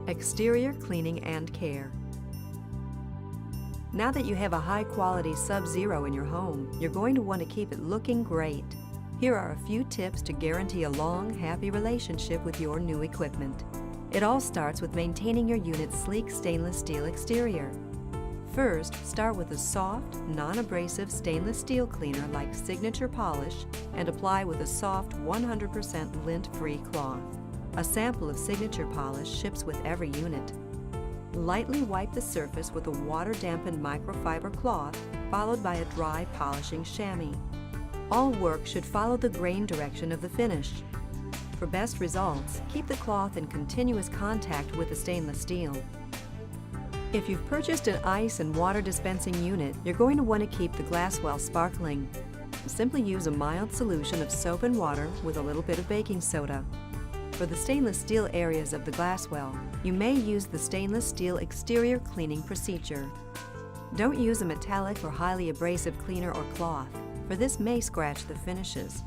Exterior cleaning and care. Now that you have a high-quality Sub-Zero in your home, you're going to want to keep it looking great. Here are a few tips to guarantee a long, happy relationship with your new equipment. It all starts with maintaining your unit's sleek stainless steel exterior. First, start with a soft, non-abrasive stainless steel cleaner like Signature Polish and apply with a soft 100% lint-free cloth. A sample of Signature Polish ships with every unit. Lightly wipe the surface with a water-dampened microfiber cloth, followed by a dry polishing chamois. All work should follow the grain direction of the finish. For best results, keep the cloth in continuous contact with the stainless steel. If you've purchased an ice and water dispensing unit, you're going to want to keep the glass well sparkling. Simply use a mild solution of soap and water with a little bit of baking soda. For the stainless steel areas of the glass well, you may use the stainless steel exterior cleaning procedure. Don't use a metallic or highly abrasive cleaner or cloth, for this may scratch the finishes.